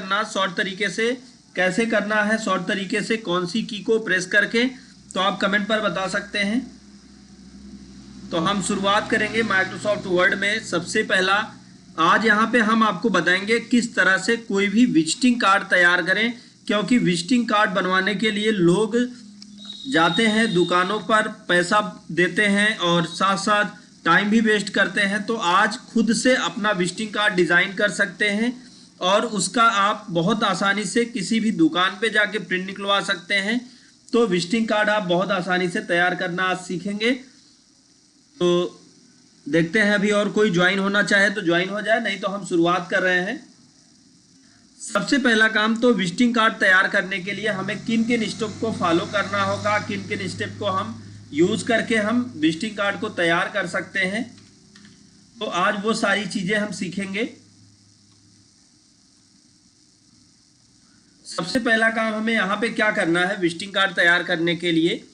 करना शॉर्ट तरीके से, कैसे करना है शॉर्ट तरीके से, कौन सी की को प्रेस करके, तो आप कमेंट पर बता सकते हैं। तो हम शुरुआत करेंगे माइक्रोसॉफ्ट वर्ड में। सबसे पहला आज यहाँ पे हम आपको बताएंगे किस तरह से कोई भी विजिटिंग कार्ड तैयार करें, क्योंकि विजिटिंग कार्ड बनवाने के लिए लोग जाते हैं दुकानों पर, पैसा देते हैं और साथ साथ टाइम भी वेस्ट करते हैं। तो आज खुद से अपना विजिटिंग कार्ड डिज़ाइन कर सकते हैं और उसका आप बहुत आसानी से किसी भी दुकान पे जाके प्रिंट निकलवा सकते हैं। तो विजिटिंग कार्ड आप बहुत आसानी से तैयार करना आज सीखेंगे। तो देखते हैं अभी और कोई ज्वाइन होना चाहे तो ज्वाइन हो जाए, नहीं तो हम शुरुआत कर रहे हैं। सबसे पहला काम तो विजिटिंग कार्ड तैयार करने के लिए हमें किन किन स्टेप को फॉलो करना होगा, किन किन स्टेप को हम यूज करके हम विजिटिंग कार्ड को तैयार कर सकते हैं। तो आज वो सारी चीजें हम सीखेंगे। सबसे पहला काम हमें यहाँ पे क्या करना है, विजिटिंग कार्ड तैयार करने के लिए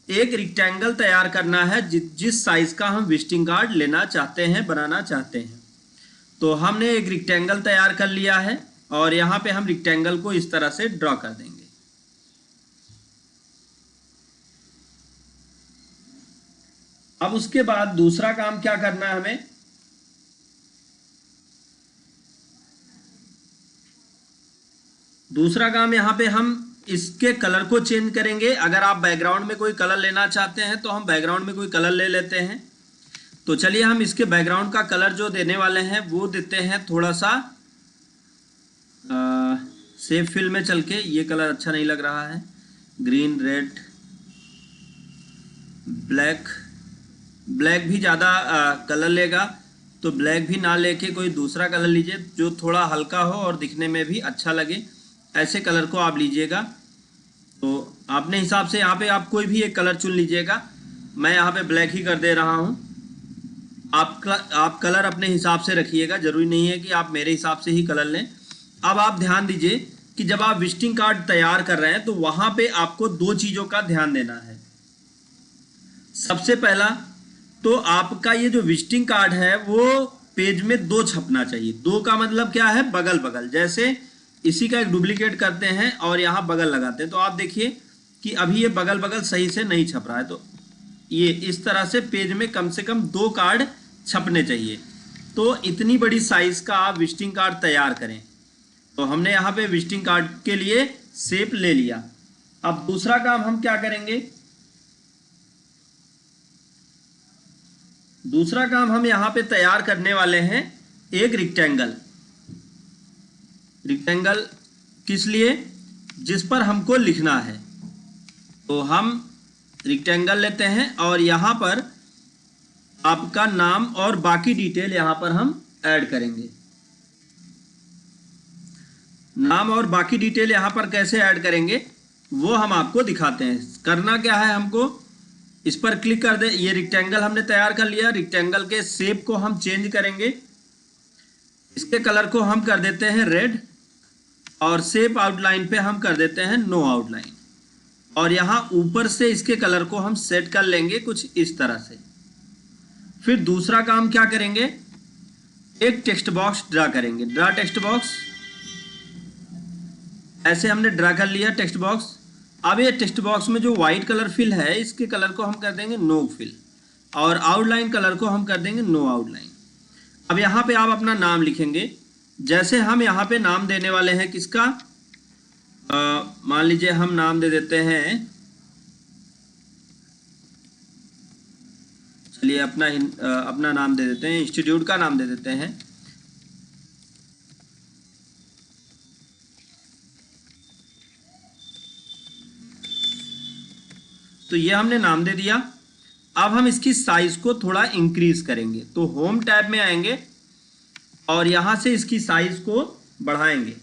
एक रेक्टेंगल तैयार करना है जिस साइज का हम विजिटिंग कार्ड लेना चाहते हैं, बनाना चाहते हैं। तो हमने एक रेक्टेंगल तैयार कर लिया है और यहाँ पे हम रेक्टेंगल को इस तरह से ड्रॉ कर देंगे। अब उसके बाद दूसरा काम क्या करना है हमें, दूसरा काम यहाँ पे हम इसके कलर को चेंज करेंगे। अगर आप बैकग्राउंड में कोई कलर लेना चाहते हैं तो हम बैकग्राउंड में कोई कलर ले लेते हैं। तो चलिए हम इसके बैकग्राउंड का कलर जो देने वाले हैं वो देते हैं थोड़ा सा सेव फिल में चल के। ये कलर अच्छा नहीं लग रहा है, ग्रीन, रेड, ब्लैक। ब्लैक भी ज़्यादा कलर लेगा, तो ब्लैक भी ना लेके कोई दूसरा कलर लीजिए जो थोड़ा हल्का हो और दिखने में भी अच्छा लगे। ऐसे कलर को आप लीजिएगा। तो अपने हिसाब से यहाँ पे आप कोई भी एक कलर चुन लीजिएगा। मैं यहाँ पे ब्लैक ही कर दे रहा हूँ। आप कलर अपने हिसाब से रखिएगा, ज़रूरी नहीं है कि आप मेरे हिसाब से ही कलर लें। अब आप ध्यान दीजिए कि जब आप विजिटिंग कार्ड तैयार कर रहे हैं तो वहाँ पे आपको दो चीज़ों का ध्यान देना है। सबसे पहला तो आपका ये जो विजिटिंग कार्ड है वो पेज में दो छपना चाहिए। दो का मतलब क्या है, बगल बगल। जैसे इसी का एक डुप्लीकेट करते हैं और यहाँ बगल लगाते हैं, तो आप देखिए कि अभी ये बगल बगल सही से नहीं छप रहा है। तो ये इस तरह से पेज में कम से कम दो कार्ड छपने चाहिए। तो इतनी बड़ी साइज का आप विजिटिंग कार्ड तैयार करें। तो हमने यहाँ पे विजिटिंग कार्ड के लिए शेप ले लिया। अब दूसरा काम हम क्या करेंगे, दूसरा काम हम यहाँ पे तैयार करने वाले हैं एक रेक्टेंगल। रेक्टेंगल किस लिए, जिस पर हमको लिखना है। तो हम रेक्टेंगल लेते हैं और यहाँ पर आपका नाम और बाकी डिटेल यहाँ पर हम ऐड करेंगे। नाम और बाकी डिटेल यहाँ पर कैसे ऐड करेंगे वो हम आपको दिखाते हैं। करना क्या है, हमको इस पर क्लिक कर दे। ये रेक्टेंगल हमने तैयार कर लिया। रेक्टेंगल के शेप को हम चेंज करेंगे। इसके कलर को हम कर देते हैं रेड और शेप आउटलाइन पे हम कर देते हैं नो आउटलाइन। और यहाँ ऊपर से इसके कलर को हम सेट कर लेंगे कुछ इस तरह से। फिर दूसरा काम क्या करेंगे, एक टेक्स्ट बॉक्स ड्रा करेंगे। ड्रा टेक्स्ट बॉक्स, ऐसे हमने ड्रा कर लिया टेक्स्ट बॉक्स। अब ये टेक्स्ट बॉक्स में जो वाइट कलर फिल है इसके कलर को हम कर देंगे नो फिल और आउटलाइन कलर को हम कर देंगे नो आउटलाइन। अब यहाँ पे आप अपना नाम लिखेंगे। जैसे हम यहाँ पे नाम देने वाले हैं किसका, मान लीजिए हम नाम दे देते हैं, चलिए अपना नाम दे देते हैं, इंस्टीट्यूट का नाम दे देते हैं। तो ये हमने नाम दे दिया। अब हम इसकी साइज को थोड़ा इंक्रीज करेंगे। तो होम टैब में आएंगे और यहां से इसकी साइज को बढ़ाएंगे।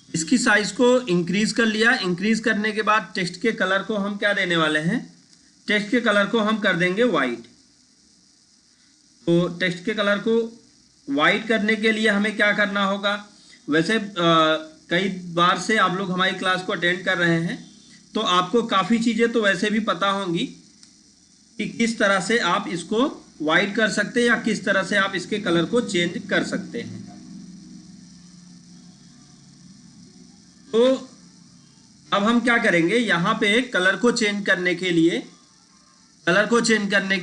इसकी साइज को इंक्रीज कर लिया। इंक्रीज करने के बाद टेक्स्ट के कलर को हम क्या देने वाले हैं, टेक्स्ट के कलर को हम कर देंगे वाइट। तो टेक्स्ट के कलर को वाइट करने के लिए हमें क्या करना होगा, वैसे कई बार से आप लोग हमारी क्लास को अटेंड कर रहे हैं तो आपको काफ़ी चीज़ें तो वैसे भी पता होंगी कि किस तरह से आप इसको वाइट कर सकते हैं या किस तरह से आप इसके कलर को चेंज कर सकते हैं। तो अब हम क्या करेंगे, यहाँ पे कलर को चेंज करने के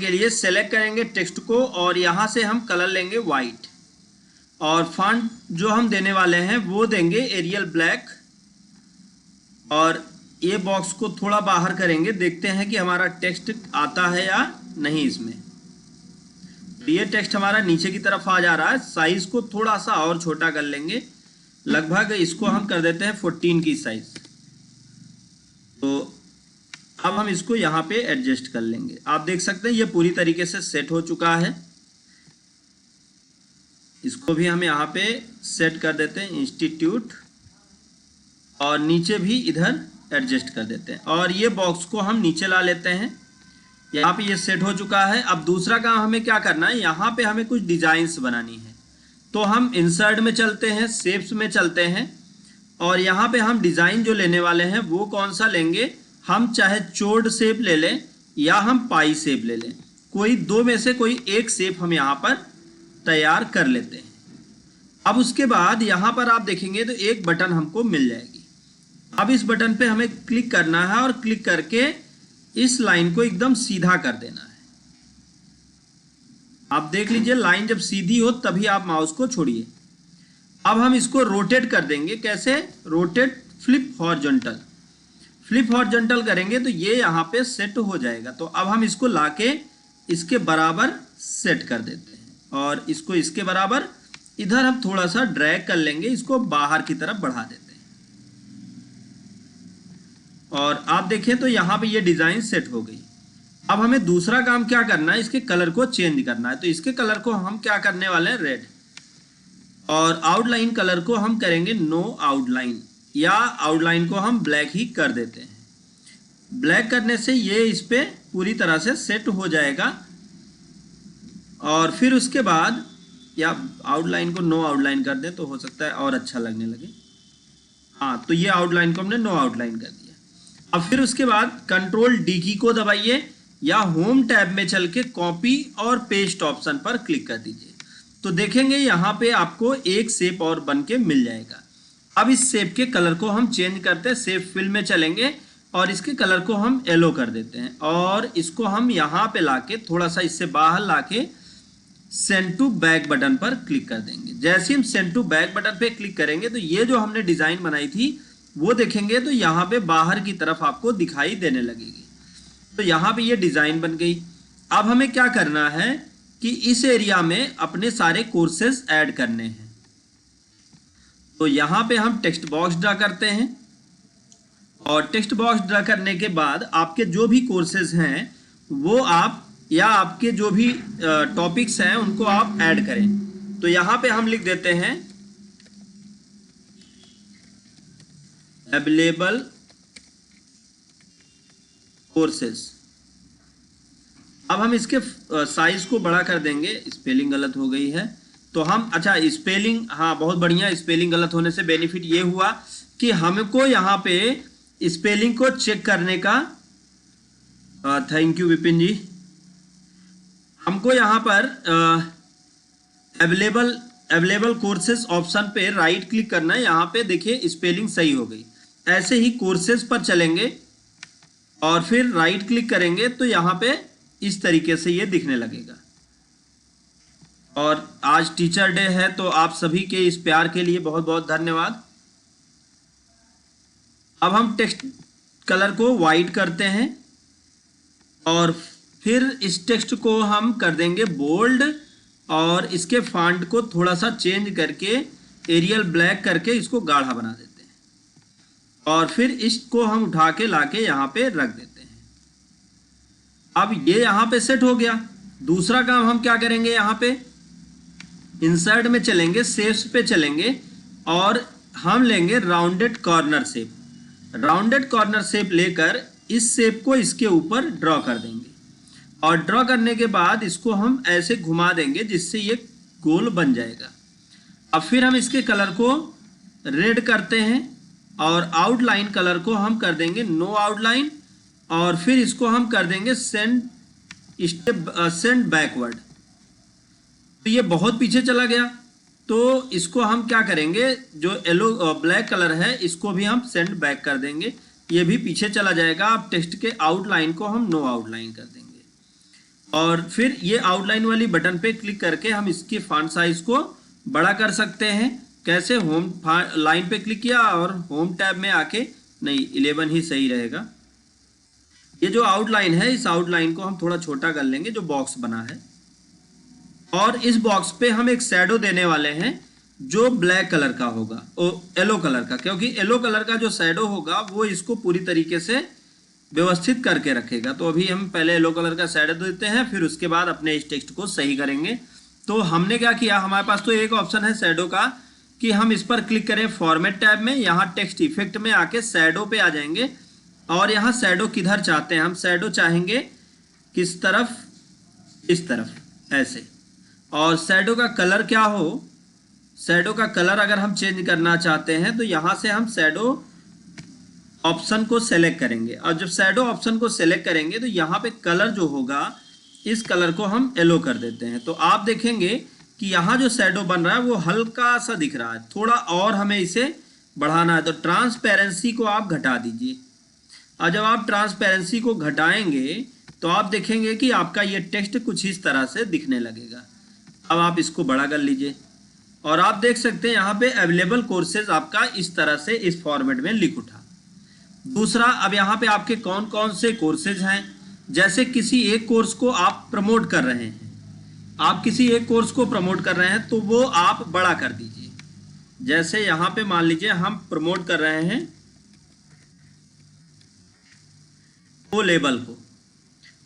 लिए सेलेक्ट करेंगे टेक्स्ट को और यहाँ से हम कलर लेंगे वाइट और फॉन्ट जो हम देने वाले हैं वो देंगे एरियल ब्लैक और ये बॉक्स को थोड़ा बाहर करेंगे, देखते हैं कि हमारा टेक्स्ट आता है या नहीं इसमें। ये टेक्स्ट हमारा नीचे की तरफ आ जा रहा है, साइज को थोड़ा सा और छोटा कर लेंगे, लगभग इसको हम कर देते हैं 14 की साइज। तो अब हम इसको यहाँ पे एडजस्ट कर लेंगे। आप देख सकते हैं ये पूरी तरीके से सेट हो चुका है। इसको भी हम यहाँ पे सेट कर देते हैं इंस्टीट्यूट और नीचे भी इधर एडजस्ट कर देते हैं और ये बॉक्स को हम नीचे ला लेते हैं। यहाँ पे ये सेट हो चुका है। अब दूसरा काम हमें क्या करना है, यहाँ पे हमें कुछ डिजाइन्स बनानी है। तो हम इंसर्ट में चलते हैं, शेप्स में चलते हैं और यहाँ पे हम डिज़ाइन जो लेने वाले हैं वो कौन सा लेंगे, हम चाहे चोर्ड शेप ले लें या हम पाई शेप ले लें, कोई दो में से कोई एक शेप हम यहाँ पर तैयार कर लेते हैं। अब उसके बाद यहाँ पर आप देखेंगे तो एक बटन हमको मिल जाएगी। अब इस बटन पे हमें क्लिक करना है और क्लिक करके इस लाइन को एकदम सीधा कर देना है। आप देख लीजिए लाइन जब सीधी हो तभी आप माउस को छोड़िए। अब हम इसको रोटेट कर देंगे। कैसे? Rotate flip horizontal. Flip horizontal करेंगे तो ये यहाँ पे सेट हो जाएगा। तो अब हम इसको लाके इसके बराबर सेट कर देते हैं और इसको इसके बराबर इधर हम थोड़ा सा ड्रैग कर लेंगे, इसको बाहर की तरफ बढ़ा देते हैं और आप देखें तो यहाँ पे ये डिजाइन सेट हो गई। अब हमें दूसरा काम क्या करना है, इसके कलर को चेंज करना है। तो इसके कलर को हम क्या करने वाले हैं, रेड, और आउटलाइन कलर को हम करेंगे नो आउटलाइन या आउटलाइन को हम ब्लैक ही कर देते हैं। ब्लैक करने से ये इस पे पूरी तरह से सेट हो जाएगा और फिर उसके बाद या आउटलाइन को नो आउटलाइन कर दें तो हो सकता है और अच्छा लगने लगे। हाँ, तो ये आउटलाइन को हमने नो आउटलाइन कर दिया। अब फिर उसके बाद कंट्रोल डी की को दबाइए या होम टैब में चल के कॉपी और पेस्ट ऑप्शन पर क्लिक कर दीजिए। तो देखेंगे यहाँ पे आपको एक शेप और बन के मिल जाएगा। अब इस शेप के कलर को हम चेंज करते हैं, शेप फिल में चलेंगे और इसके कलर को हम येलो कर देते हैं और इसको हम यहाँ पे लाके थोड़ा सा इससे बाहर लाके सेंड टू बैक बटन पर क्लिक कर देंगे। जैसे हम सेंड टू बैक बटन पे क्लिक करेंगे तो ये जो हमने डिजाइन बनाई थी वो देखेंगे तो यहाँ पे बाहर की तरफ आपको दिखाई देने लगेगी। तो यहाँ पे ये डिजाइन बन गई। अब हमें क्या करना है कि इस एरिया में अपने सारे कोर्सेज ऐड करने हैं। तो यहाँ पे हम टेक्स्ट बॉक्स ड्रा करते हैं और टेक्स्ट बॉक्स ड्रा करने के बाद आपके जो भी कोर्सेज हैं वो आप या आपके जो भी टॉपिक्स हैं उनको आप ऐड करें। तो यहाँ पे हम लिख देते हैं अवेलेबल कोर्सेज। अब हम इसके साइज को बड़ा कर देंगे। स्पेलिंग गलत हो गई है तो हम, अच्छा स्पेलिंग, हाँ बहुत बढ़िया। स्पेलिंग गलत होने से बेनिफिट ये हुआ कि हमको यहाँ पे स्पेलिंग को चेक करने का, थैंक यू विपिन जी, हमको यहाँ पर अवेलेबल कोर्सेज ऑप्शन पे राइट क्लिक करना है। यहाँ पे देखिए स्पेलिंग सही हो गई। ऐसे ही कोर्सेज पर चलेंगे और फिर राइट क्लिक करेंगे तो यहाँ पे इस तरीके से ये दिखने लगेगा। और आज टीचर डे है तो आप सभी के इस प्यार के लिए बहुत बहुत धन्यवाद। अब हम टेक्स्ट कलर को वाइट करते हैं और फिर इस टेक्स्ट को हम कर देंगे बोल्ड और इसके फॉन्ट को थोड़ा सा चेंज करके एरियल ब्लैक करके इसको गाढ़ा बना देते हैं और फिर इसको हम उठा के लाके यहाँ पे रख देते हैं। अब ये यहाँ पे सेट हो गया। दूसरा काम हम क्या करेंगे, यहाँ पे इंसर्ट में चलेंगे, शेप्स पे चलेंगे और हम लेंगे rounded corner shape. Rounded corner shape लेकर इस शेप को इसके ऊपर ड्रॉ कर देंगे और ड्रॉ करने के बाद इसको हम ऐसे घुमा देंगे जिससे ये गोल बन जाएगा। अब फिर हम इसके कलर को रेड करते हैं और आउटलाइन कलर को हम कर देंगे नो आउटलाइन और फिर इसको हम कर देंगे सेंड स्टेप सेंड बैकवर्ड, तो ये बहुत पीछे चला गया, तो इसको हम क्या करेंगे, जो येलो ब्लैक कलर है इसको भी हम सेंड बैक कर देंगे, ये भी पीछे चला जाएगा। अब टेक्स्ट के आउटलाइन को हम नो आउटलाइन कर देंगे और फिर ये आउटलाइन वाली बटन पे क्लिक करके हम इसके फॉन्ट साइज को बड़ा कर सकते हैं। कैसे, होम लाइन पे क्लिक किया और होम टैब में आके, नहीं 11 ही सही रहेगा। ये जो आउटलाइन है इस आउटलाइन को हम थोड़ा छोटा कर लेंगे, जो बॉक्स बना है, और इस बॉक्स पे हम एक शैडो देने वाले हैं जो ब्लैक कलर का होगा, येलो कलर का, क्योंकि येलो कलर का जो शैडो होगा वो इसको पूरी तरीके से व्यवस्थित करके रखेगा। तो अभी हम पहले येलो कलर का शैडो देते हैं, फिर उसके बाद अपने इस टेक्स्ट को सही करेंगे। तो हमने क्या किया, हमारे पास तो एक ऑप्शन है शैडो का कि हम इस पर क्लिक करें फॉर्मेट टैब में, यहाँ टेक्स्ट इफेक्ट में आके शैडो पे आ जाएंगे और यहाँ शैडो किधर चाहते हैं, हम शैडो चाहेंगे किस तरफ, इस तरफ ऐसे, और शैडो का कलर क्या हो, शैडो का कलर अगर हम चेंज करना चाहते हैं तो यहाँ से हम शैडो ऑप्शन को सेलेक्ट करेंगे और जब शैडो ऑप्शन को सेलेक्ट करेंगे तो यहाँ पे कलर जो होगा इस कलर को हम येलो कर देते हैं। तो आप देखेंगे कि यहाँ जो शैडो बन रहा है वो हल्का सा दिख रहा है, थोड़ा और हमें इसे बढ़ाना है, तो ट्रांसपेरेंसी को आप घटा दीजिए। और जब आप ट्रांसपेरेंसी को घटाएंगे तो आप देखेंगे कि आपका ये टेक्स्ट कुछ इस तरह से दिखने लगेगा। अब आप इसको बड़ा कर लीजिए और आप देख सकते हैं यहाँ पे अवेलेबल कोर्सेज आपका इस तरह से इस फॉर्मेट में लिख उठा। दूसरा, अब यहाँ पे आपके कौन कौन से कोर्सेज हैं, जैसे किसी एक कोर्स को आप प्रमोट कर रहे हैं, आप किसी एक कोर्स को प्रमोट कर रहे हैं तो वो आप बड़ा कर दीजिए। जैसे यहाँ पे मान लीजिए हम प्रमोट कर रहे हैं ओ लेवल को,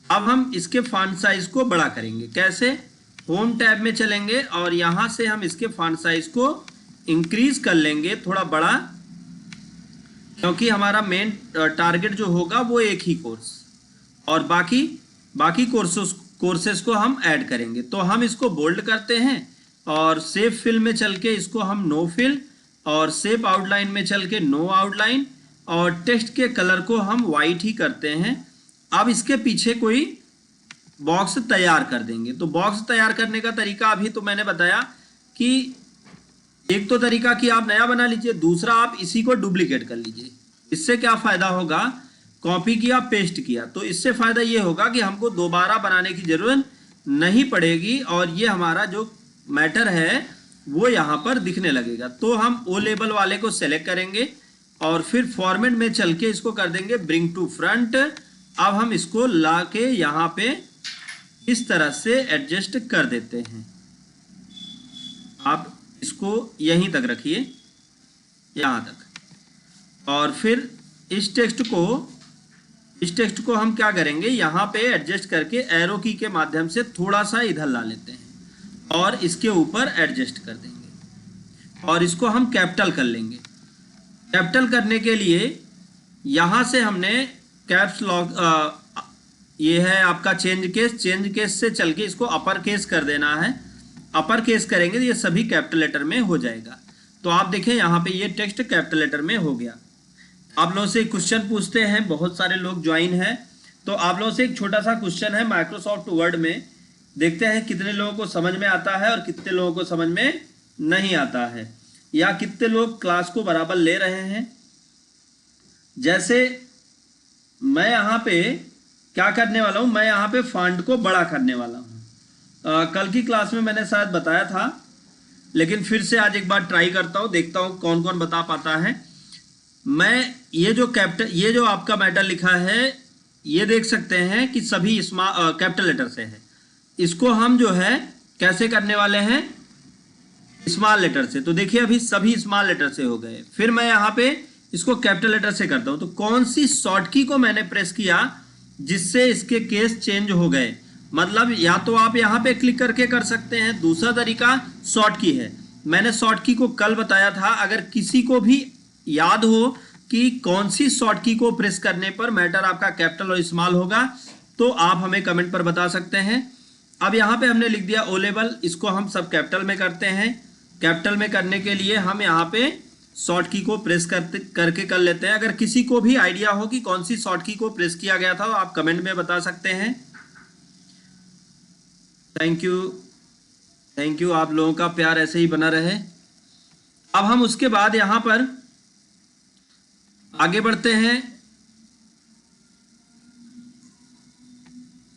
अब हम इसके फॉन्ट साइज को बड़ा करेंगे। कैसे, होम टैब में चलेंगे और यहाँ से हम इसके फॉन्ट साइज को इंक्रीज कर लेंगे थोड़ा बड़ा, क्योंकि हमारा मेन टारगेट जो होगा वो एक ही कोर्स और बाकी कोर्सेस को हम ऐड करेंगे। तो हम इसको बोल्ड करते हैं और सेव फिल में चल के इसको हम नो फिल, और सेव आउटलाइन में चल के नो आउटलाइन, और टेक्स्ट के कलर को हम वाइट ही करते हैं। अब इसके पीछे कोई बॉक्स तैयार कर देंगे। तो बॉक्स तैयार करने का तरीका अभी तो मैंने बताया कि एक तो तरीका कि आप नया बना लीजिए, दूसरा आप इसी को डुप्लीकेट कर लीजिए। इससे क्या फायदा होगा, कॉपी किया पेस्ट किया तो इससे फायदा ये होगा कि हमको दोबारा बनाने की जरूरत नहीं पड़ेगी और ये हमारा जो मैटर है वो यहाँ पर दिखने लगेगा। तो हम ओ लेबल वाले को सेलेक्ट करेंगे और फिर फॉर्मेट में चल के इसको कर देंगे ब्रिंग टू फ्रंट। अब हम इसको ला के यहाँ पे इस तरह से एडजस्ट कर देते हैं। आप इसको यहीं तक रखिए, यहाँ तक, और फिर इस टेक्स्ट को हम क्या करेंगे, यहाँ पे एडजस्ट करके एरो की के माध्यम से थोड़ा सा इधर ला लेते हैं और इसके ऊपर एडजस्ट कर देंगे और इसको हम कैपिटल कर लेंगे। कैपिटल करने के लिए यहाँ से हमने कैप्स लॉक, ये है आपका चेंज केस से चल के इसको अपर केस कर देना है। अपर केस करेंगे तो ये सभी कैपिटल लेटर में हो जाएगा। तो आप देखें यहाँ पे ये टेक्स्ट कैपिटल लेटर में हो गया। आप लोगों से एक क्वेश्चन पूछते हैं, बहुत सारे लोग ज्वाइन हैं, तो आप लोगों से एक छोटा सा क्वेश्चन है माइक्रोसॉफ्ट वर्ड में, देखते हैं कितने लोगों को समझ में आता है और कितने लोगों को समझ में नहीं आता है, या कितने लोग क्लास को बराबर ले रहे हैं। जैसे मैं यहाँ पे क्या करने वाला हूँ, मैं यहाँ पे फॉन्ट को बड़ा करने वाला हूँ। कल की क्लास में मैंने शायद बताया था, लेकिन फिर से आज एक बार ट्राई करता हूँ, देखता हूँ कौन कौन बता पाता है। मैं ये जो आपका मैटर लिखा है ये देख सकते हैं कि सभी कैपिटल लेटर से है। इसको हम जो है कैसे करने वाले हैं, स्मॉल लेटर से। तो देखिए अभी सभी स्मॉल लेटर से हो गए। फिर मैं यहाँ पे इसको कैपिटल लेटर से करता हूँ, तो कौन सी शॉर्ट की को मैंने प्रेस किया जिससे इसके केस चेंज हो गए। मतलब या तो आप यहाँ पे क्लिक करके कर सकते हैं, दूसरा तरीका शॉर्ट की है। मैंने शॉर्ट की को कल बताया था, अगर किसी को भी याद हो कि कौन सी शॉर्ट की को प्रेस करने पर मैटर आपका कैपिटल और स्मॉल होगा तो आप हमें कमेंट पर बता सकते हैं। अब यहाँ पे हमने लिख दिया ओ लेवल, इसको हम सब कैपिटल में करते हैं। कैपिटल में करने के लिए हम यहाँ पे शॉर्ट की को प्रेस करके कर लेते हैं। अगर किसी को भी आइडिया हो कि कौन सी शॉर्ट की को प्रेस किया गया था तो आप कमेंट में बता सकते हैं। थैंक यू, आप लोगों का प्यार ऐसे ही बना रहे। अब हम उसके बाद यहाँ पर आगे बढ़ते हैं।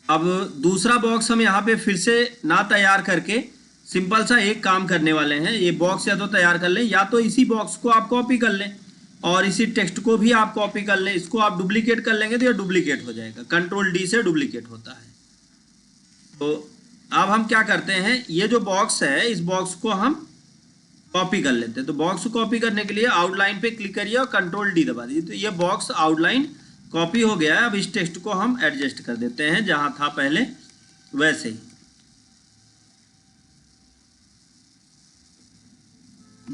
अब दूसरा बॉक्स हम यहाँ पे फिर से ना तैयार करके सिंपल सा एक काम करने वाले हैं। ये बॉक्स या तो तैयार कर लें, या तो इसी बॉक्स को आप कॉपी कर लें और इसी टेक्स्ट को भी आप कॉपी कर लें। इसको आप डुप्लीकेट कर लेंगे तो ये डुप्लीकेट हो जाएगा, कंट्रोल डी से डुप्लीकेट होता है। तो अब हम क्या करते हैं, ये जो बॉक्स है इस बॉक्स को हम कॉपी कर लेते हैं। तो बॉक्स को कॉपी करने के लिए आउटलाइन पे क्लिक करिए और कंट्रोल डी दबा दीजिए। तो ये बॉक्स आउटलाइन कॉपी हो गया है। अब इस टेक्स्ट को हम एडजस्ट कर देते हैं जहां था पहले वैसे ही।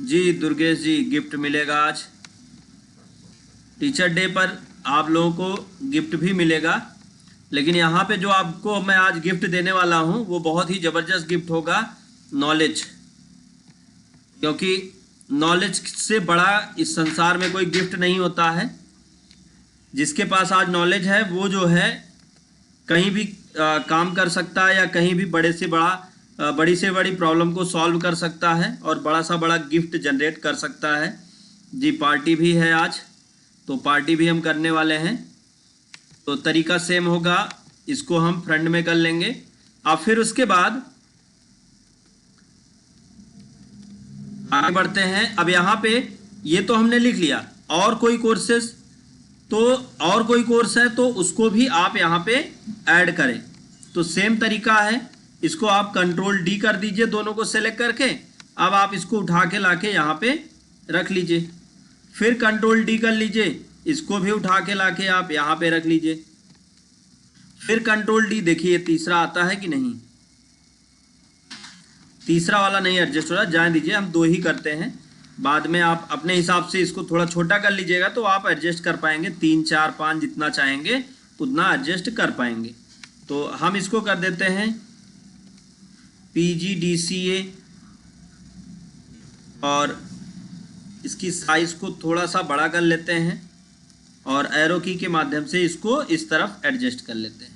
जी दुर्गेश जी, गिफ्ट मिलेगा आज टीचर डे पर, आप लोगों को गिफ्ट भी मिलेगा। लेकिन यहाँ पे जो आपको मैं आज गिफ्ट देने वाला हूँ वो बहुत ही ज़बरदस्त गिफ्ट होगा, नॉलेज। क्योंकि नॉलेज से बड़ा इस संसार में कोई गिफ्ट नहीं होता है। जिसके पास आज नॉलेज है वो जो है कहीं भी काम कर सकता है, या कहीं भी बड़ी से बड़ी प्रॉब्लम को सॉल्व कर सकता है और बड़ा सा बड़ा गिफ्ट जनरेट कर सकता है। जी पार्टी भी है आज, तो पार्टी भी हम करने वाले हैं। तो तरीका सेम होगा, इसको हम फ्रंट में कर लेंगे। अब फिर उसके बाद आगे बढ़ते हैं। अब यहाँ पे ये तो हमने लिख लिया, और कोई कोर्सेस, तो और कोई कोर्स है तो उसको भी आप यहाँ पे ऐड करें। तो सेम तरीका है, इसको आप कंट्रोल डी कर दीजिए, दोनों को सेलेक्ट करके। अब आप इसको उठा के लाके यहाँ पे रख लीजिए, फिर कंट्रोल डी कर लीजिए, इसको भी उठा के लाके आप यहाँ पे रख लीजिए, फिर कंट्रोल डी। देखिए तीसरा आता है कि नहीं, तीसरा वाला नहीं एडजस्ट हो रहा, जाने दीजिए, हम दो ही करते हैं। बाद में आप अपने हिसाब से इसको थोड़ा छोटा कर लीजिएगा तो आप एडजस्ट कर पाएंगे, 3 4 5 जितना चाहेंगे उतना एडजस्ट कर पाएंगे। तो हम इसको कर देते हैं PGDCA, और इसकी साइज को थोड़ा सा बड़ा कर लेते हैं और एरो की के माध्यम से इसको इस तरफ एडजस्ट कर लेते हैं।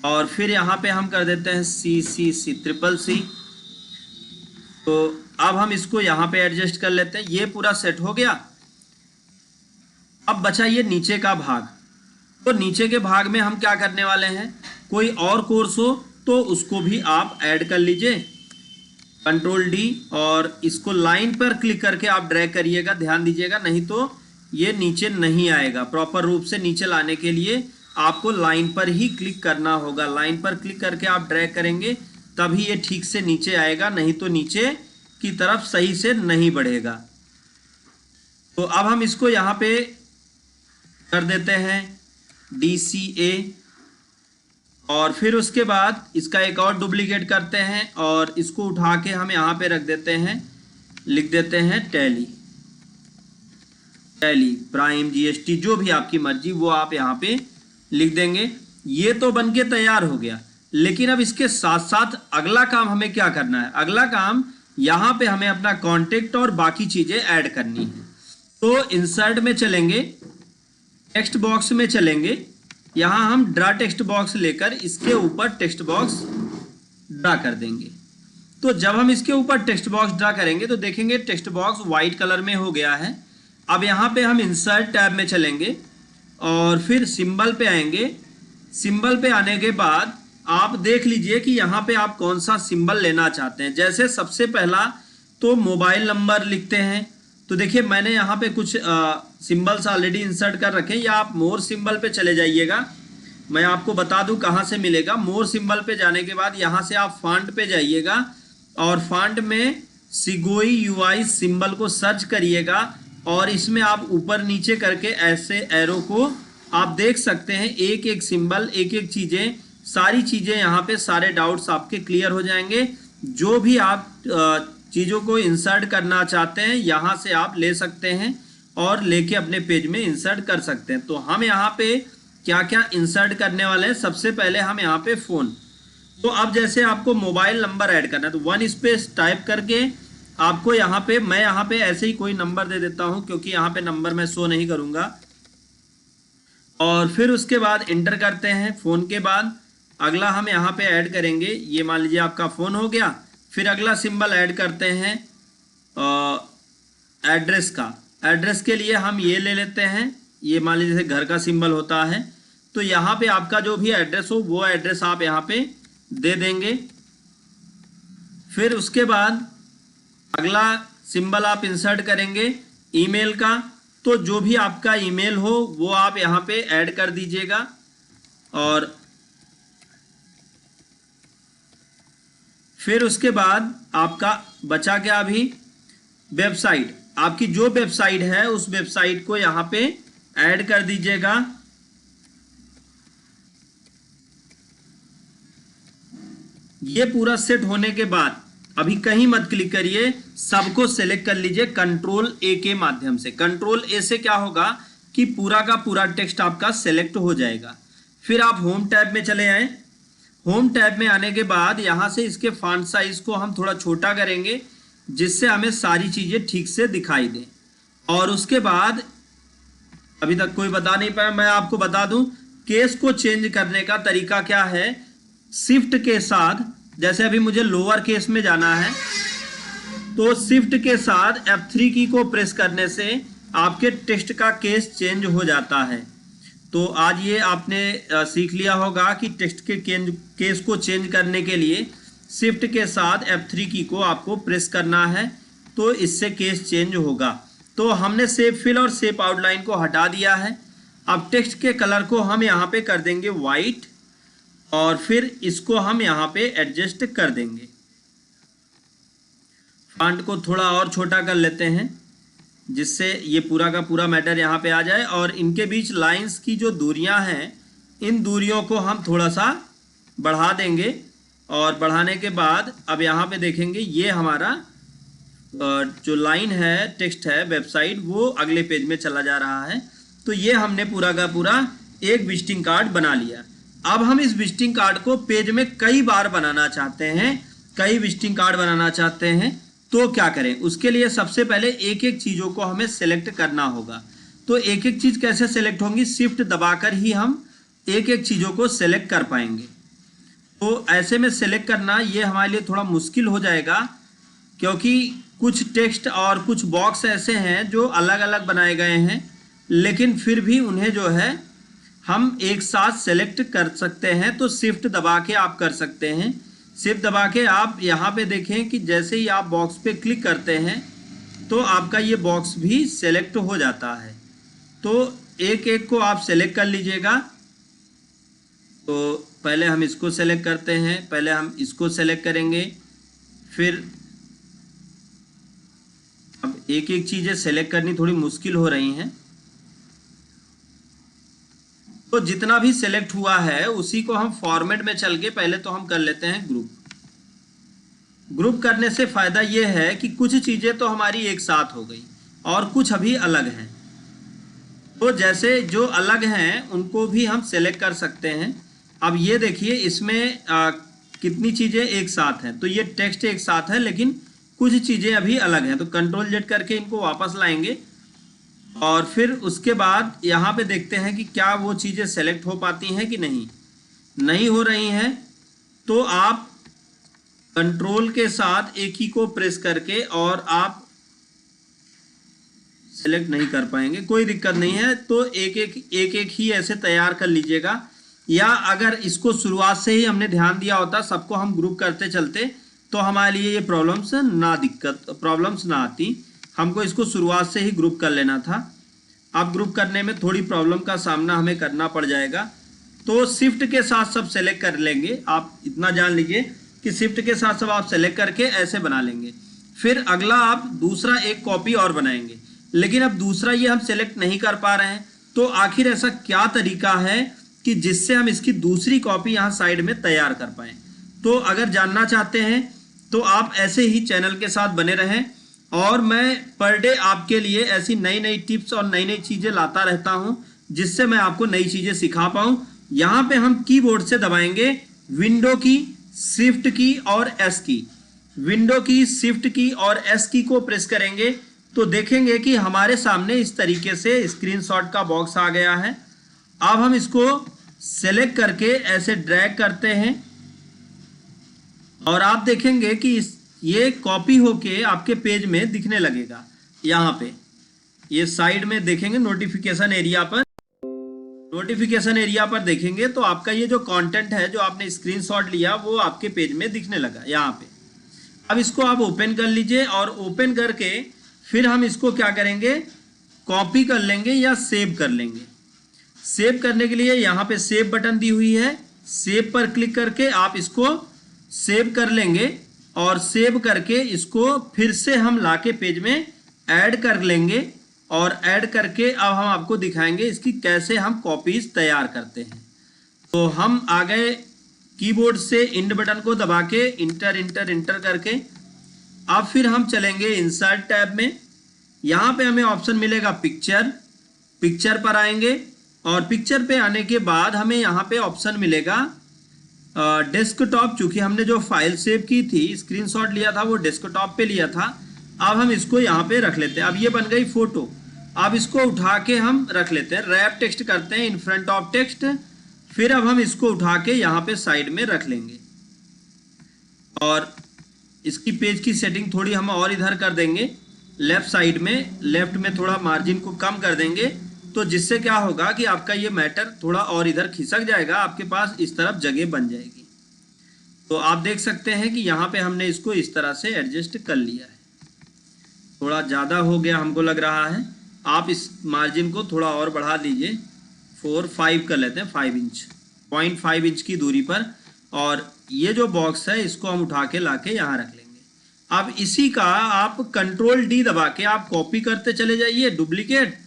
और फिर यहाँ पे हम कर देते हैं CCC तो अब हम इसको यहाँ पे एडजस्ट कर लेते हैं। ये पूरा सेट हो गया। अब बचा ये नीचे का भाग। तो नीचे के भाग में हम क्या करने वाले हैं, कोई और कोर्स हो तो उसको भी आप ऐड कर लीजिए, कंट्रोल डी, और इसको लाइन पर क्लिक करके आप ड्रैग करिएगा, ध्यान दीजिएगा, नहीं तो ये नीचे नहीं आएगा। प्रॉपर रूप से नीचे लाने के लिए आपको लाइन पर ही क्लिक करना होगा। लाइन पर क्लिक करके आप ड्रैग करेंगे तभी ये ठीक से नीचे आएगा, नहीं तो नीचे की तरफ सही से नहीं बढ़ेगा। तो अब हम इसको यहाँ पे कर देते हैं DCA, और फिर उसके बाद इसका एक और डुप्लीकेट करते हैं और इसको उठा के हम यहाँ पे रख देते हैं, लिख देते हैं टैली प्राइम GST, जो भी आपकी मर्जी वो आप यहाँ पे लिख देंगे। ये तो बनके तैयार हो गया। लेकिन अब इसके साथ साथ अगला काम हमें क्या करना है, अगला काम यहाँ पे हमें अपना कॉन्टेक्ट और बाकी चीजें ऐड करनी है। तो इंसर्ट में चलेंगे, टेक्स्ट बॉक्स में चलेंगे, यहाँ हम ड्रा टेक्स्ट बॉक्स लेकर इसके ऊपर टेक्स्ट बॉक्स ड्रा कर देंगे। तो जब हम इसके ऊपर टेक्स्ट बॉक्स ड्रा करेंगे तो देखेंगे टेक्स्ट बॉक्स व्हाइट कलर में हो गया है। अब यहाँ पे हम इंसर्ट टैब में चलेंगे और फिर सिंबल पे आएंगे। सिंबल पे आने के बाद आप देख लीजिए कि यहाँ पे आप कौन सा सिंबल लेना चाहते हैं। जैसे सबसे पहला तो मोबाइल नंबर लिखते हैं। तो देखिए मैंने यहाँ पे कुछ सिंबल्स ऑलरेडी इंसर्ट कर रखे हैं, या आप मोर सिंबल पे चले जाइएगा। मैं आपको बता दूं कहाँ से मिलेगा। मोर सिंबल पे जाने के बाद यहाँ से आप फॉन्ट पे जाइएगा और फॉन्ट में सिगोई UI सिंबल को सर्च करिएगा, और इसमें आप ऊपर नीचे करके ऐसे एरो को आप देख सकते हैं। एक एक सिंबल, एक एक चीज़ें, सारी चीज़ें यहाँ पे, सारे डाउट्स आपके क्लियर हो जाएंगे। जो भी आप चीज़ों को इंसर्ट करना चाहते हैं यहाँ से आप ले सकते हैं और लेके अपने पेज में इंसर्ट कर सकते हैं। तो हम यहाँ पे क्या क्या इंसर्ट करने वाले हैं, सबसे पहले हम यहाँ पे फ़ोन। तो अब जैसे आपको मोबाइल नंबर ऐड करना है तो 1 स्पेस टाइप करके आपको यहाँ पे, मैं यहाँ पे ऐसे ही कोई नंबर दे देता हूँ क्योंकि यहाँ पे नंबर मैं शो नहीं करूँगा। और फिर उसके बाद इंटर करते हैं फ़ोन के बाद, अगला हम यहाँ पे ऐड करेंगे, ये मान लीजिए आपका फ़ोन हो गया। फिर अगला सिंबल ऐड करते हैं एड्रेस का। एड्रेस के लिए हम ये ले लेते हैं, ये मान लीजिए घर का सिंबल होता है, तो यहाँ पे आपका जो भी एड्रेस हो वो एड्रेस आप यहाँ पे दे देंगे। फिर उसके बाद अगला सिंबल आप इंसर्ट करेंगे ईमेल का, तो जो भी आपका ईमेल हो वो आप यहाँ पे ऐड कर दीजिएगा। और फिर उसके बाद आपका बचा क्या, अभी वेबसाइट, आपकी जो वेबसाइट है उस वेबसाइट को यहाँ पे ऐड कर दीजिएगा। ये पूरा सेट होने के बाद अभी कहीं मत क्लिक करिए, सबको सेलेक्ट कर लीजिए कंट्रोल ए के माध्यम से। कंट्रोल ए से क्या होगा कि पूरा का पूरा टेक्स्ट आपका सेलेक्ट हो जाएगा। फिर आप होम टैब में चले आए। होम टैब में आने के बाद यहाँ से इसके फॉन्ट साइज को हम थोड़ा छोटा करेंगे, जिससे हमें सारी चीज़ें ठीक से दिखाई दें। और उसके बाद अभी तक कोई बता नहीं पाया, मैं आपको बता दूं केस को चेंज करने का तरीका क्या है। शिफ्ट के साथ, जैसे अभी मुझे लोअर केस में जाना है, तो शिफ्ट के साथ F3 की को प्रेस करने से आपके टेक्स्ट का केस चेंज हो जाता है। तो आज ये आपने सीख लिया होगा कि टेक्स्ट के केस को चेंज करने के लिए शिफ्ट के साथ F3 की को आपको प्रेस करना है, तो इससे केस चेंज होगा। तो हमने शेप फिल और शेप आउटलाइन को हटा दिया है। अब टेक्स्ट के कलर को हम यहाँ पे कर देंगे वाइट, और फिर इसको हम यहाँ पे एडजस्ट कर देंगे। फॉन्ट को थोड़ा और छोटा कर लेते हैं, जिससे ये पूरा का पूरा मैटर यहाँ पे आ जाए। और इनके बीच लाइंस की जो दूरियाँ हैं, इन दूरियों को हम थोड़ा सा बढ़ा देंगे। और बढ़ाने के बाद अब यहाँ पे देखेंगे ये हमारा जो लाइन है, टेक्स्ट है, वेबसाइट, वो अगले पेज में चला जा रहा है। तो ये हमने पूरा का पूरा एक विजिटिंग कार्ड बना लिया। अब हम इस विजिटिंग कार्ड को पेज में कई बार बनाना चाहते हैं, कई विजिटिंग कार्ड बनाना चाहते हैं, तो क्या करें। उसके लिए सबसे पहले एक एक चीज़ों को हमें सेलेक्ट करना होगा। तो एक एक चीज़ कैसे सेलेक्ट होंगी, शिफ्ट दबाकर ही हम एक एक चीज़ों को सेलेक्ट कर पाएंगे। तो ऐसे में सेलेक्ट करना ये हमारे लिए थोड़ा मुश्किल हो जाएगा, क्योंकि कुछ टेक्स्ट और कुछ बॉक्स ऐसे हैं जो अलग अलग बनाए गए हैं, लेकिन फिर भी उन्हें जो है हम एक साथ सेलेक्ट कर सकते हैं। तो शिफ्ट दबा के आप कर सकते हैं। शिफ्ट दबा के आप यहाँ पे देखें कि जैसे ही आप बॉक्स पे क्लिक करते हैं तो आपका ये बॉक्स भी सेलेक्ट हो जाता है। तो एक एक को आप सेलेक्ट कर लीजिएगा। तो पहले हम इसको सेलेक्ट करते हैं, पहले हम इसको सेलेक्ट करेंगे। फिर अब एक एक चीज़ें सेलेक्ट करनी थोड़ी मुश्किल हो रही हैं, तो जितना भी सेलेक्ट हुआ है उसी को हम फॉर्मेट में चल के पहले तो हम कर लेते हैं ग्रुप। ग्रुप करने से फ़ायदा ये है कि कुछ चीज़ें तो हमारी एक साथ हो गई और कुछ अभी अलग हैं। तो जैसे जो अलग हैं उनको भी हम सेलेक्ट कर सकते हैं। अब ये देखिए इसमें कितनी चीज़ें एक साथ हैं। तो ये टेक्स्ट एक साथ है, लेकिन कुछ चीज़ें अभी अलग हैं। तो कंट्रोल जेड करके इनको वापस लाएंगे और फिर उसके बाद यहाँ पे देखते हैं कि क्या वो चीज़ें सेलेक्ट हो पाती हैं कि नहीं हो रही हैं। तो आप कंट्रोल के साथ एक ही को प्रेस करके और आप सेलेक्ट नहीं कर पाएंगे, कोई दिक्कत नहीं है। तो एक एक ही ऐसे तैयार कर लीजिएगा। या अगर इसको शुरुआत से ही हमने ध्यान दिया होता, सबको हम ग्रुप करते चलते, तो हमारे लिए ये प्रॉब्लम्स ना आती। हमको इसको शुरुआत से ही ग्रुप कर लेना था। अब ग्रुप करने में थोड़ी प्रॉब्लम का सामना हमें करना पड़ जाएगा। तो शिफ्ट के साथ सब सेलेक्ट कर लेंगे। आप इतना जान लीजिए कि शिफ्ट के साथ सब आप सेलेक्ट करके ऐसे बना लेंगे। फिर अगला आप दूसरा एक कॉपी और बनाएंगे, लेकिन अब दूसरा ये हम सेलेक्ट नहीं कर पा रहे हैं। तो आखिर ऐसा क्या तरीका है कि जिससे हम इसकी दूसरी कॉपी यहाँ साइड में तैयार कर पाएँ। तो अगर जानना चाहते हैं तो आप ऐसे ही चैनल के साथ बने रहें, और मैं पर डे आपके लिए ऐसी नई नई टिप्स और नई नई चीज़ें लाता रहता हूं, जिससे मैं आपको नई चीज़ें सिखा पाऊं। यहाँ पे हम कीबोर्ड से दबाएंगे विंडो की, शिफ्ट की और एस की। विंडो की, शिफ्ट की और एस की को प्रेस करेंगे तो देखेंगे कि हमारे सामने इस तरीके से स्क्रीनशॉट का बॉक्स आ गया है। अब हम इसको सेलेक्ट करके ऐसे ड्रैग करते हैं और आप देखेंगे कि ये कॉपी होके आपके पेज में दिखने लगेगा। यहाँ पे ये साइड में देखेंगे नोटिफिकेशन एरिया पर देखेंगे तो आपका ये जो कंटेंट है जो आपने स्क्रीनशॉट लिया वो आपके पेज में दिखने लगा यहाँ पे। अब इसको आप ओपन कर लीजिए और ओपन करके फिर हम इसको क्या करेंगे, कॉपी कर लेंगे या सेव कर लेंगे। सेव करने के लिए यहाँ पे सेव बटन दी हुई है, सेव पर क्लिक करके आप इसको सेव कर लेंगे और सेव करके इसको फिर से हम लाके पेज में ऐड कर लेंगे और ऐड करके अब हम आपको दिखाएंगे इसकी कैसे हम कॉपीज तैयार करते हैं। तो हम आ गए कीबोर्ड से इंड बटन को दबा के इंटर करके अब फिर हम चलेंगे इंसर्ट टैब में। यहाँ पे हमें ऑप्शन मिलेगा पिक्चर पर आएंगे और पिक्चर पे आने के बाद हमें यहाँ पे ऑप्शन मिलेगा डेस्कटॉप। चूंकि हमने जो फाइल सेव की थी, स्क्रीनशॉट लिया था, वो डेस्कटॉप पे लिया था। अब हम इसको यहाँ पे रख लेते हैं। अब ये बन गई फोटो। अब इसको उठा के हम रख लेते हैं, रैप टेक्स्ट करते हैं इन फ्रंट ऑफ टेक्स्ट। फिर अब हम इसको उठा के यहाँ पे साइड में रख लेंगे और इसकी पेज की सेटिंग थोड़ी हम और इधर कर देंगे, लेफ्ट साइड में, लेफ्ट में थोड़ा मार्जिन को कम कर देंगे। तो जिससे क्या होगा कि आपका ये मैटर थोड़ा और इधर खिसक जाएगा, आपके पास इस तरफ जगह बन जाएगी। तो आप देख सकते हैं कि यहाँ पे हमने इसको इस तरह से एडजस्ट कर लिया है। थोड़ा ज़्यादा हो गया हमको लग रहा है, आप इस मार्जिन को थोड़ा और बढ़ा दीजिए, 4-5 कर लेते हैं, 5 इंच, 0.5 इंच की दूरी पर। और ये जो बॉक्स है इसको हम उठा के ला के यहाँ रख लेंगे। अब इसी का आप कंट्रोल डी दबा के आप कॉपी करते चले जाइए डुप्लीकेट,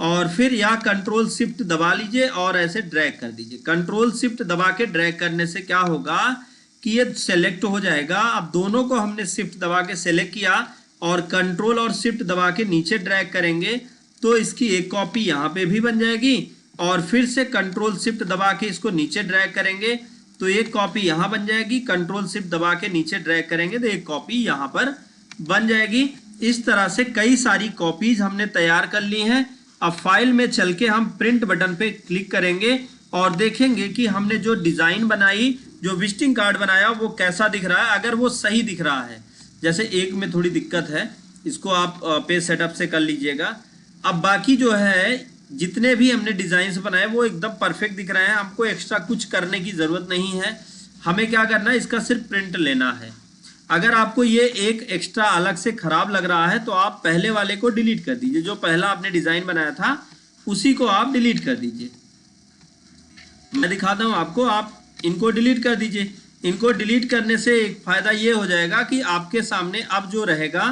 और फिर या कंट्रोल शिफ्ट दबा लीजिए और ऐसे ड्रैग कर दीजिए। कंट्रोल शिफ्ट दबा के ड्रैग करने से क्या होगा कि ये सेलेक्ट हो जाएगा। अब दोनों को हमने शिफ्ट दबा के सेलेक्ट किया और कंट्रोल और शिफ्ट दबा के नीचे ड्रैग करेंगे तो इसकी एक कॉपी यहाँ पे भी बन जाएगी और फिर से कंट्रोल शिफ्ट दबा के इसको नीचे ड्रैग करेंगे तो एक कॉपी यहाँ बन जाएगी। कंट्रोल शिफ्ट दबा के नीचे ड्रैग करेंगे तो एक कॉपी यहाँ पर बन जाएगी। इस तरह से कई सारी कॉपीज हमने तैयार कर ली हैं। अब फाइल में चल के हम प्रिंट बटन पे क्लिक करेंगे और देखेंगे कि हमने जो डिज़ाइन बनाई, जो विजिटिंग कार्ड बनाया, वो कैसा दिख रहा है। अगर वो सही दिख रहा है, जैसे एक में थोड़ी दिक्कत है, इसको आप पेज सेटअप से कर लीजिएगा। अब बाकी जो है जितने भी हमने डिज़ाइन बनाए वो एकदम परफेक्ट दिख रहे हैं, हमको एक्स्ट्रा कुछ करने की ज़रूरत नहीं है। हमें क्या करना है, इसका सिर्फ प्रिंट लेना है। अगर आपको ये एक एक्स्ट्रा अलग से ख़राब लग रहा है तो आप पहले वाले को डिलीट कर दीजिए, जो पहला आपने डिज़ाइन बनाया था उसी को आप डिलीट कर दीजिए। मैं दिखाता हूँ आपको, आप इनको डिलीट कर दीजिए। इनको डिलीट करने से एक फ़ायदा ये हो जाएगा कि आपके सामने अब जो रहेगा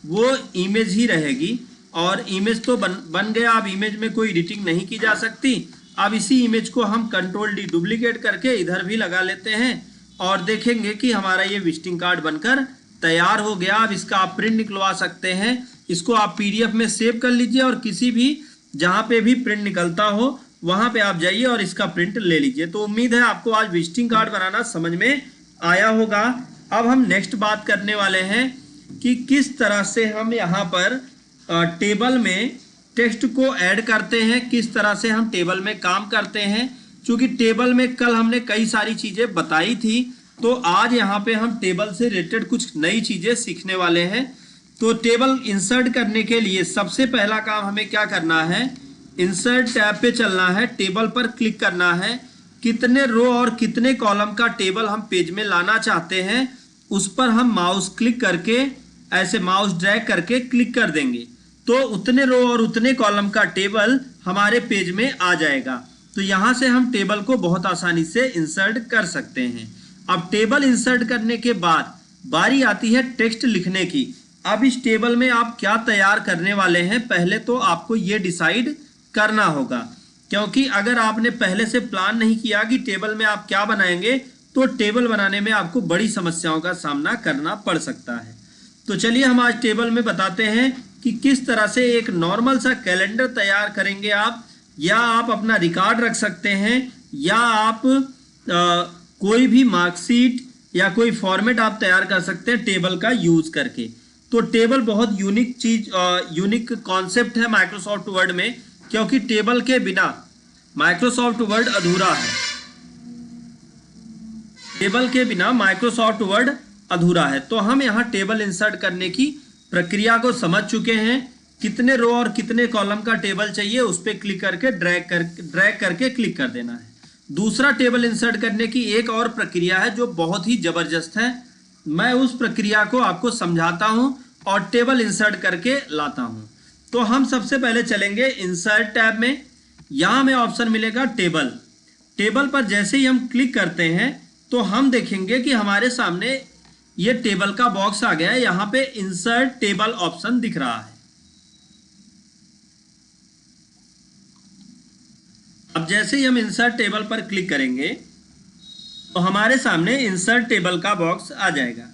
वो इमेज ही रहेगी और इमेज तो बन गया। अब इमेज में कोई एडिटिंग नहीं की जा सकती। अब इसी इमेज को हम कंट्रोल डी डुप्लीकेट करके इधर भी लगा लेते हैं और देखेंगे कि हमारा ये विजिटिंग कार्ड बनकर तैयार हो गया। अब इसका आप प्रिंट निकलवा सकते हैं। इसको आप पीडीएफ में सेव कर लीजिए और किसी भी जहाँ पे भी प्रिंट निकलता हो वहाँ पे आप जाइए और इसका प्रिंट ले लीजिए। तो उम्मीद है आपको आज विजिटिंग कार्ड बनाना समझ में आया होगा। अब हम नेक्स्ट बात करने वाले हैं कि किस तरह से हम यहाँ पर टेबल में टेक्स्ट को ऐड करते हैं, किस तरह से हम टेबल में काम करते हैं। क्योंकि टेबल में कल हमने कई सारी चीज़ें बताई थी, तो आज यहाँ पे हम टेबल से रिलेटेड कुछ नई चीज़ें सीखने वाले हैं। तो टेबल इंसर्ट करने के लिए सबसे पहला काम हमें क्या करना है, इंसर्ट टैब पे चलना है, टेबल पर क्लिक करना है। कितने रो और कितने कॉलम का टेबल हम पेज में लाना चाहते हैं उस पर हम माउस क्लिक करके ऐसे माउस ड्रैग करके क्लिक कर देंगे तो उतने रो और उतने कॉलम का टेबल हमारे पेज में आ जाएगा। तो यहाँ से हम टेबल को बहुत आसानी से इंसर्ट कर सकते हैं। अब टेबल इंसर्ट करने के बाद बारी आती है टेक्स्ट लिखने की। अब इस टेबल में आप क्या तैयार करने वाले हैं, पहले तो आपको ये डिसाइड करना होगा। क्योंकि अगर आपने पहले से प्लान नहीं किया कि टेबल में आप क्या बनाएंगे तो टेबल बनाने में आपको बड़ी समस्याओं का सामना करना पड़ सकता है। तो चलिए हम आज टेबल में बताते हैं कि किस तरह से एक नॉर्मल सा कैलेंडर तैयार करेंगे आप, या आप अपना रिकॉर्ड रख सकते हैं, या आप कोई भी मार्कशीट या कोई फॉर्मेट आप तैयार कर सकते हैं टेबल का यूज करके। तो टेबल बहुत यूनिक चीज, यूनिक कॉन्सेप्ट है माइक्रोसॉफ्ट वर्ड में, क्योंकि टेबल के बिना माइक्रोसॉफ्ट वर्ड अधूरा है। टेबल के बिना माइक्रोसॉफ्ट वर्ड अधूरा है। तो हम यहाँ टेबल इंसर्ट करने की प्रक्रिया को समझ चुके हैं। कितने रो और कितने कॉलम का टेबल चाहिए उस पर क्लिक करके ड्रैग करके क्लिक कर देना है। दूसरा टेबल इंसर्ट करने की एक और प्रक्रिया है जो बहुत ही जबरदस्त है। मैं उस प्रक्रिया को आपको समझाता हूं और टेबल इंसर्ट करके लाता हूं। तो हम सबसे पहले चलेंगे इंसर्ट टैब में। यहां हमें ऑप्शन मिलेगा टेबल। टेबल पर जैसे ही हम क्लिक करते हैं तो हम देखेंगे कि हमारे सामने ये टेबल का बॉक्स आ गया है। यहां पे इंसर्ट टेबल ऑप्शन दिख रहा है। अब जैसे ही हम इंसर्ट टेबल पर क्लिक करेंगे तो हमारे सामने इंसर्ट टेबल का बॉक्स आ जाएगा।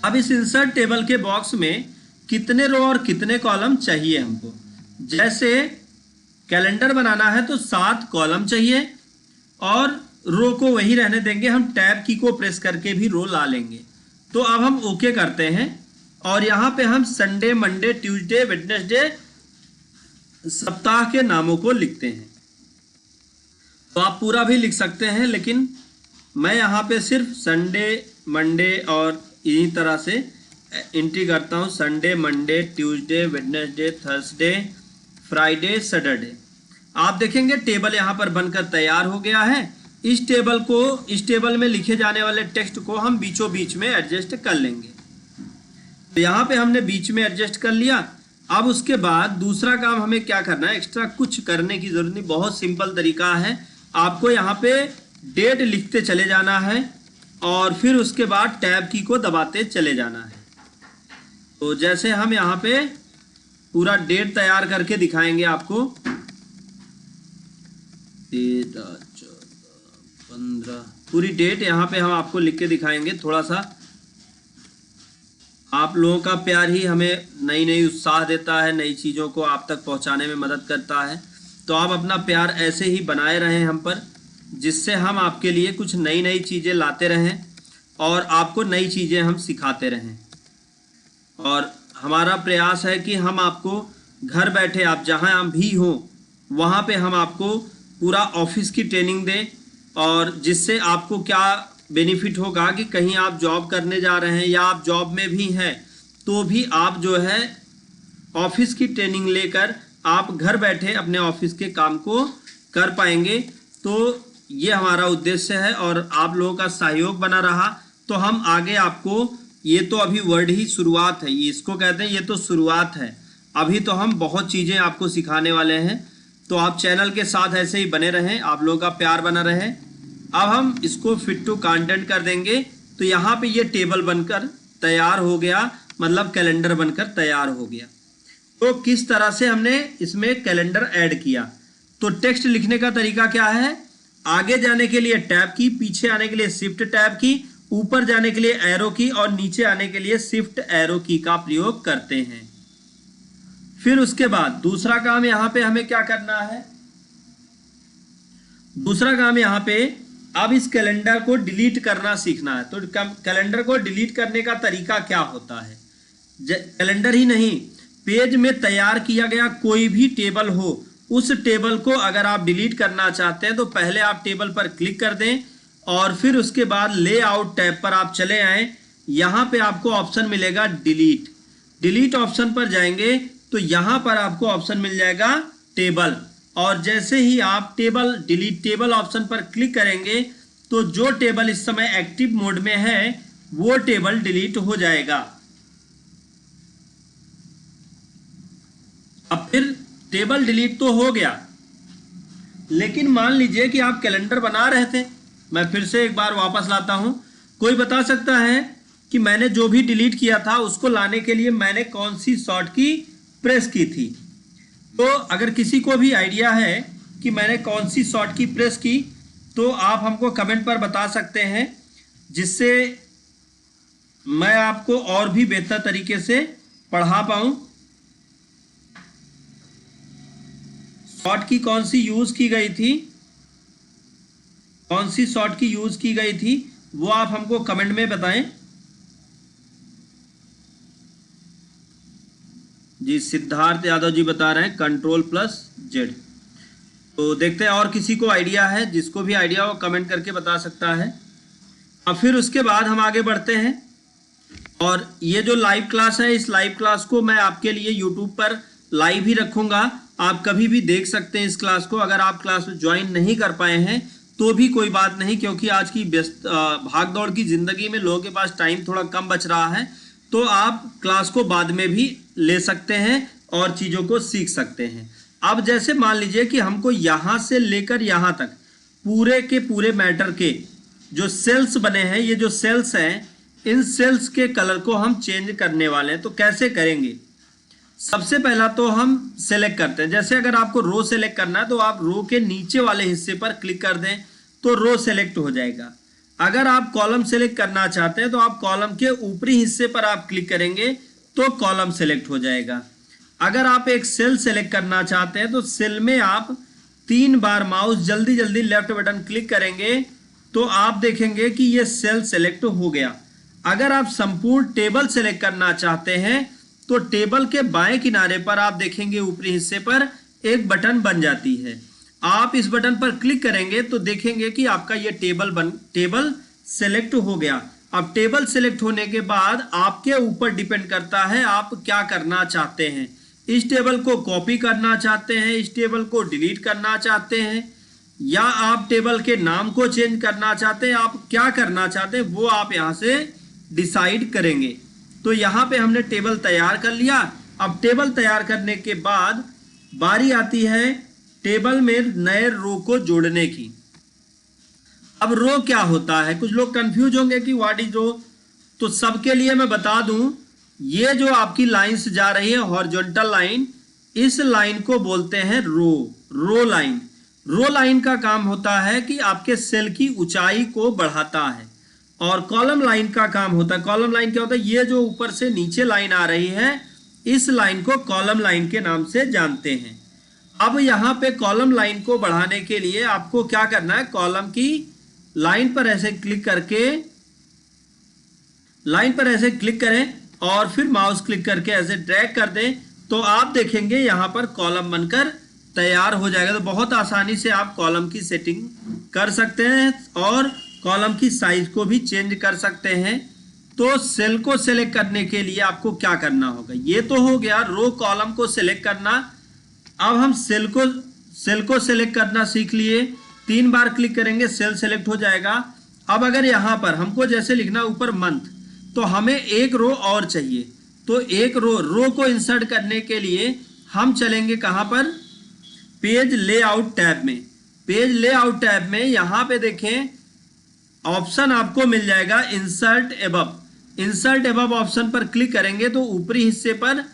अब इस इंसर्ट टेबल के बॉक्स में कितने रो और कितने कॉलम चाहिए हमको। जैसे कैलेंडर बनाना है तो 7 कॉलम चाहिए और रो को वही रहने देंगे। हम टैब की को प्रेस करके भी रो ला लेंगे। तो अब हम ओके करते हैं और यहाँ पे हम संडे, मंडे, ट्यूसडे, वेडनेसडे सप्ताह के नामों को लिखते हैं। तो आप पूरा भी लिख सकते हैं, लेकिन मैं यहाँ पे सिर्फ संडे, मंडे और इन्हीं तरह से एंट्री करता हूँ। Sunday, Monday, Tuesday, Wednesday, Thursday, Friday, Saturday. आप देखेंगे टेबल यहाँ पर बनकर तैयार हो गया है। इस टेबल में लिखे जाने वाले टेक्स्ट को हम बीचों बीच में एडजस्ट कर लेंगे। तो यहाँ पे हमने बीच में एडजस्ट कर लिया। अब उसके बाद दूसरा काम हमें क्या करना है, एक्स्ट्रा कुछ करने की जरूरत नहीं, बहुत सिंपल तरीका है। आपको यहाँ पे डेट लिखते चले जाना है और फिर उसके बाद टैब की को दबाते चले जाना है। तो जैसे हम यहाँ पे पूरा डेट तैयार करके दिखाएंगे आपको, 13, 14, 15 पूरी डेट यहाँ पे हम आपको लिख के दिखाएंगे। थोड़ा सा आप लोगों का प्यार ही हमें नई नई उत्साह देता है, नई चीज़ों को आप तक पहुँचाने में मदद करता है। तो आप अपना प्यार ऐसे ही बनाए रहें हम पर, जिससे हम आपके लिए कुछ नई नई चीज़ें लाते रहें और आपको नई चीज़ें हम सिखाते रहें। और हमारा प्रयास है कि हम आपको घर बैठे आप जहाँ भी हो वहाँ पे हम आपको पूरा ऑफिस की ट्रेनिंग दें, और जिससे आपको क्या बेनिफिट होगा कि कहीं आप जॉब करने जा रहे हैं या आप जॉब में भी हैं तो भी आप जो है ऑफिस की ट्रेनिंग लेकर आप घर बैठे अपने ऑफिस के काम को कर पाएंगे। तो ये हमारा उद्देश्य है और आप लोगों का सहयोग बना रहा तो हम आगे आपको, ये तो अभी वर्ड ही शुरुआत है, ये इसको कहते हैं, ये तो शुरुआत है। अभी तो हम बहुत चीज़ें आपको सिखाने वाले हैं। तो आप चैनल के साथ ऐसे ही बने रहें, आप लोगों का प्यार बना रहे। अब हम इसको फिट टू कंटेंट कर देंगे। तो यहाँ पे ये टेबल बनकर तैयार हो गया, मतलब कैलेंडर बनकर तैयार हो गया। तो किस तरह से हमने इसमें कैलेंडर ऐड किया। तो टेक्स्ट लिखने का तरीका क्या है, आगे जाने के लिए टैब की, पीछे आने के लिए शिफ्ट टैब की, ऊपर जाने के लिए एरो की और नीचे आने के लिए शिफ्ट एरो की का प्रयोग करते हैं। फिर उसके बाद दूसरा काम यहाँ पे हमें क्या करना है, दूसरा काम यहाँ पे अब इस कैलेंडर को डिलीट करना सीखना है। तो कैलेंडर को डिलीट करने का तरीका क्या होता है, कैलेंडर ही नहीं, पेज में तैयार किया गया कोई भी टेबल हो, उस टेबल को अगर आप डिलीट करना चाहते हैं तो पहले आप टेबल पर क्लिक कर दें और फिर उसके बाद लेआउट टैब पर आप चले आएं। यहाँ पे आपको ऑप्शन मिलेगा डिलीट। डिलीट ऑप्शन पर जाएंगे तो यहाँ पर आपको ऑप्शन मिल जाएगा टेबल, और जैसे ही आप टेबल डिलीट टेबल ऑप्शन पर क्लिक करेंगे तो जो टेबल इस समय एक्टिव मोड में है वो टेबल डिलीट हो जाएगा। अब फिर टेबल डिलीट तो हो गया, लेकिन मान लीजिए कि आप कैलेंडर बना रहे थे। मैं फिर से एक बार वापस लाता हूं। कोई बता सकता है कि मैंने जो भी डिलीट किया था उसको लाने के लिए मैंने कौन सी शॉर्ट की प्रेस की थी। तो अगर किसी को भी आइडिया है कि मैंने कौन सी शॉर्ट की प्रेस की तो आप हमको कमेंट पर बता सकते हैं, जिससे मैं आपको और भी बेहतर तरीके से पढ़ा पाऊं। शॉर्ट की कौन सी यूज की गई थी, कौन सी शॉर्ट की यूज की गई थी वो आप हमको कमेंट में बताएं। जी सिद्धार्थ यादव जी बता रहे हैं Ctrl+Z। तो देखते हैं और किसी को आइडिया है, जिसको भी आइडिया हो कमेंट करके बता सकता है। अब फिर उसके बाद हम आगे बढ़ते हैं, और ये जो लाइव क्लास है, इस लाइव क्लास को मैं आपके लिए यूट्यूब पर लाइव ही रखूंगा। आप कभी भी देख सकते हैं इस क्लास को। अगर आप क्लास में ज्वाइन नहीं कर पाए हैं तो भी कोई बात नहीं, क्योंकि आज की व्यस्त भाग दौड़ की ज़िंदगी में लोगों के पास टाइम थोड़ा कम बच रहा है, तो आप क्लास को बाद में भी ले सकते हैं और चीज़ों को सीख सकते हैं। अब जैसे मान लीजिए कि हमको यहाँ से लेकर यहाँ तक पूरे के पूरे मैटर के जो सेल्स बने हैं, ये जो सेल्स हैं, इन सेल्स के कलर को हम चेंज करने वाले हैं। तो कैसे करेंगे? सबसे पहला तो हम सेलेक्ट करते हैं। जैसे अगर आपको रो सेलेक्ट करना है तो आप रो के नीचे वाले हिस्से पर क्लिक कर दें तो रो सेलेक्ट हो जाएगा। अगर आप कॉलम सेलेक्ट करना चाहते हैं तो आप कॉलम के ऊपरी हिस्से पर आप क्लिक करेंगे तो कॉलम सेलेक्ट हो जाएगा। अगर आप एक सेल सेलेक्ट करना चाहते हैं तो सेल में आप 3 बार माउस जल्दी जल्दी लेफ्ट बटन क्लिक करेंगे तो आप देखेंगे कि ये सेल सेलेक्ट हो गया। अगर आप संपूर्ण टेबल सेलेक्ट करना चाहते हैं तो टेबल के बाएं किनारे पर आप देखेंगे ऊपरी हिस्से पर एक बटन बन जाती है। आप इस बटन पर क्लिक करेंगे तो देखेंगे कि आपका ये टेबल सेलेक्ट हो गया। अब टेबल सेलेक्ट होने के बाद आपके ऊपर डिपेंड करता है आप क्या करना चाहते हैं। इस टेबल को कॉपी करना चाहते हैं, इस टेबल को डिलीट करना चाहते हैं, या आप टेबल के नाम को चेंज करना चाहते हैं, आप क्या करना चाहते हैं वो आप यहाँ से डिसाइड करेंगे। तो यहाँ पे हमने टेबल तैयार कर लिया। अब टेबल तैयार करने के बाद बारी आती है टेबल में नए रो को जोड़ने की। अब रो क्या होता है? कुछ लोग कंफ्यूज होंगे कि व्हाट इज रो। तो सबके लिए मैं बता दूं, ये जो आपकी लाइंस जा रही है हॉरिजॉन्टल लाइन, इस लाइन को बोलते हैं रो लाइन। रो लाइन का काम होता है कि आपके सेल की ऊंचाई को बढ़ाता है। और कॉलम लाइन का काम होता है, कॉलम लाइन क्या होता है? ये जो ऊपर से नीचे लाइन आ रही है, इस लाइन को कॉलम लाइन के नाम से जानते हैं। अब यहाँ पे कॉलम लाइन को बढ़ाने के लिए आपको क्या करना है? कॉलम की लाइन पर ऐसे क्लिक करके, लाइन पर ऐसे क्लिक करें और फिर माउस क्लिक करके ऐसे ड्रैग कर दें तो आप देखेंगे यहाँ पर कॉलम बनकर तैयार हो जाएगा। तो बहुत आसानी से आप कॉलम की सेटिंग कर सकते हैं और कॉलम की साइज को भी चेंज कर सकते हैं। तो सेल को सेलेक्ट करने के लिए आपको क्या करना होगा? ये तो हो गया रो कॉलम को सेलेक्ट करना। अब हम सेल को सेलेक्ट करना सीख लिए। 3 बार क्लिक करेंगे, सेल सेलेक्ट हो जाएगा। अब अगर यहाँ पर हमको जैसे लिखना ऊपर मंथ, तो हमें एक रो और चाहिए। तो एक रो को इंसर्ट करने के लिए हम चलेंगे कहाँ पर? पेज लेआउट टैब में। पेज लेआउट टैब में यहाँ पे देखें ऑप्शन आपको मिल जाएगा insert above. Insert above option पर क्लिक करेंगे तो ऊपरी हिस्से पर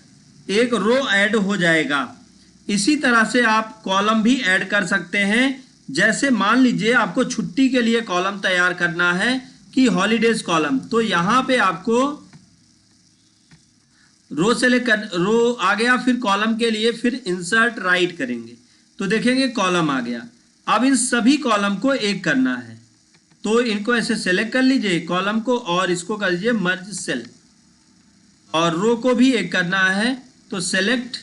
एक रो ऐड हो जाएगा। इसी तरह से आप कॉलम भी ऐड कर सकते हैं। जैसे मान लीजिए आपको छुट्टी के लिए कॉलम तैयार करना है कि हॉलीडेज कॉलम, तो यहाँ पे आपको रो आ गया। फिर कॉलम के लिए फिर इंसर्ट राइट करेंगे तो देखेंगे कॉलम आ गया। अब इन सभी कॉलम को एक करना है तो इनको ऐसे सेलेक्ट कर लीजिए कॉलम को और इसको कर लीजिए मर्ज सेल, और रो को भी एक करना है तो सेलेक्ट